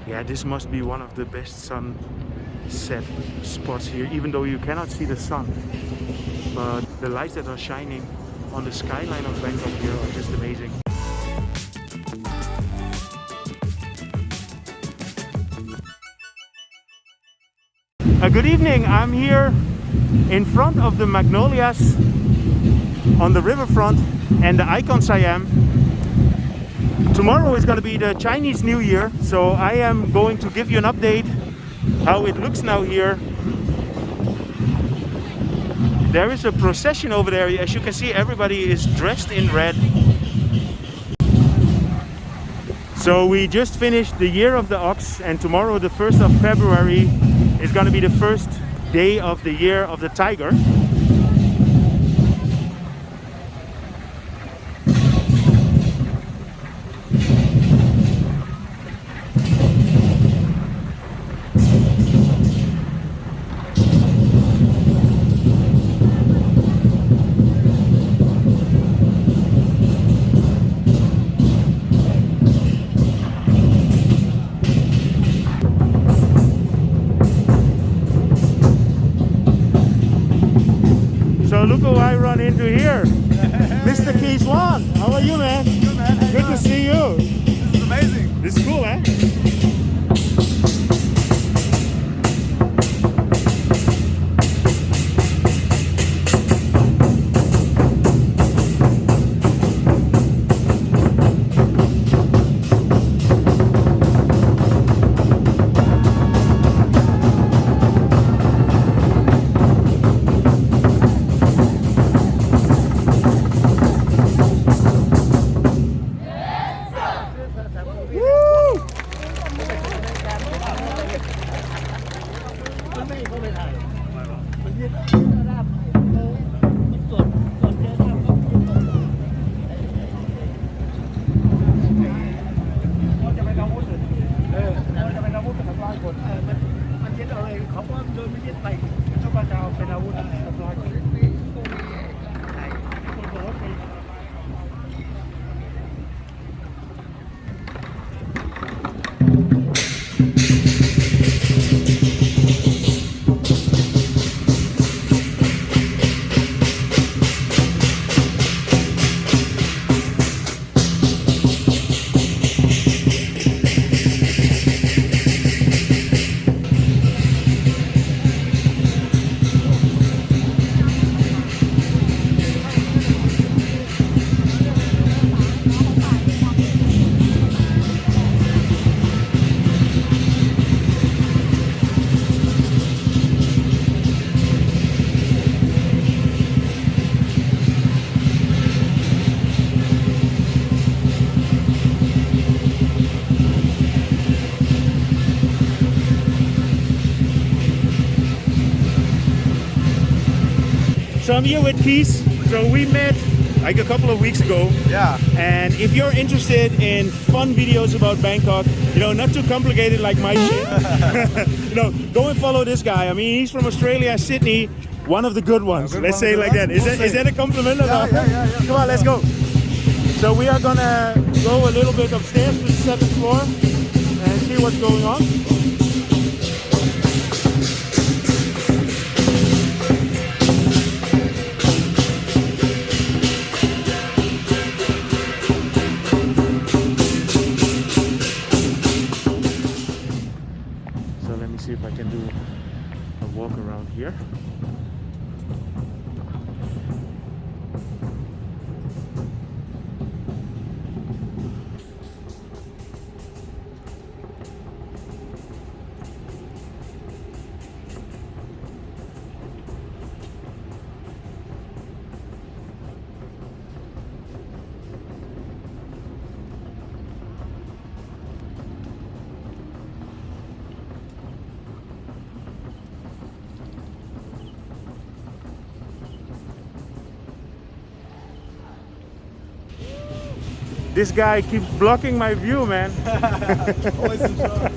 Yeah, this must be one of the best sunset spots here, even though you cannot see the sun. But the lights that are shining on the skyline of Bangkok here are just amazing. Good evening, I'm here in front of the Magnolias on the riverfront and the Icon Siam. Tomorrow is going to be the Chinese New Year, so I am going to give you an update how it looks now here. There is a procession over there. As you can see, everybody is dressed in red. So we just finished the Year of the Ox, and tomorrow, the 1st of February, is going to be the first day of the Year of the Tiger. So look who I run into here. Mr. KeisOne. How are you, man? Good, man. Good to see you. This is amazing. This is cool, man. So I'm here with Keis. So we met like a couple of weeks ago. Yeah. And if you're interested in fun videos about Bangkok, you know, not too complicated like my shit, you know, go and follow this guy. I mean, he's from Australia, Sydney, one of the good ones. Let's say it like that. Is that a compliment or not? Yeah. Come on, let's go. So we are gonna go a little bit upstairs to the 7th floor and see what's going on. See if I can do a walk around here. This guy keeps blocking my view, man. Always in charge.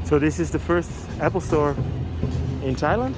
So So this is the first Apple store in Thailand.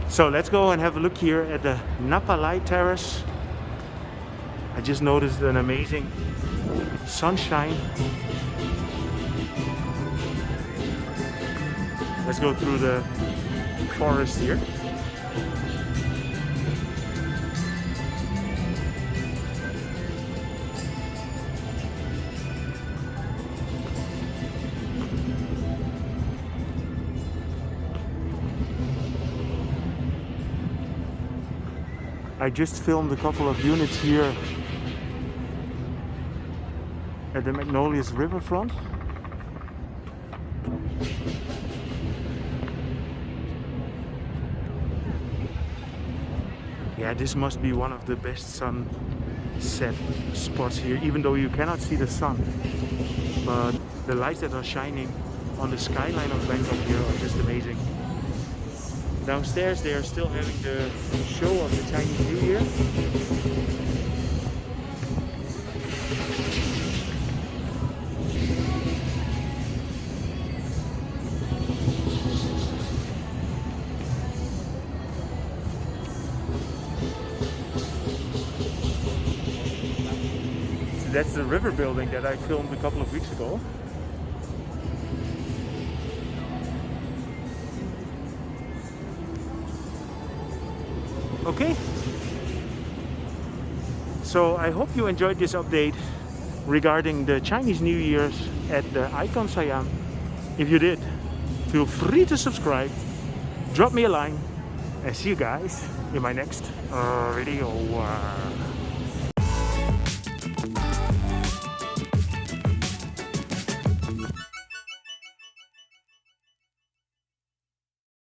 So let's go and have a look here at the Nappalai Terrace. I just noticed an amazing sunshine. Let's go through the forest here. I just filmed a couple of units here at the Magnolias riverfront. Yeah, this must be one of the best sunset spots here, even though you cannot see the sun. But the lights that are shining on the skyline of Bangkok here are just amazing. Downstairs they are still having the show of the Chinese New Year. So that's the river building that I filmed a couple of weeks ago. Okay, so I hope you enjoyed this update regarding the Chinese New Year's at the Icon Siam. If you did, feel free to subscribe, drop me a line, and see you guys in my next video.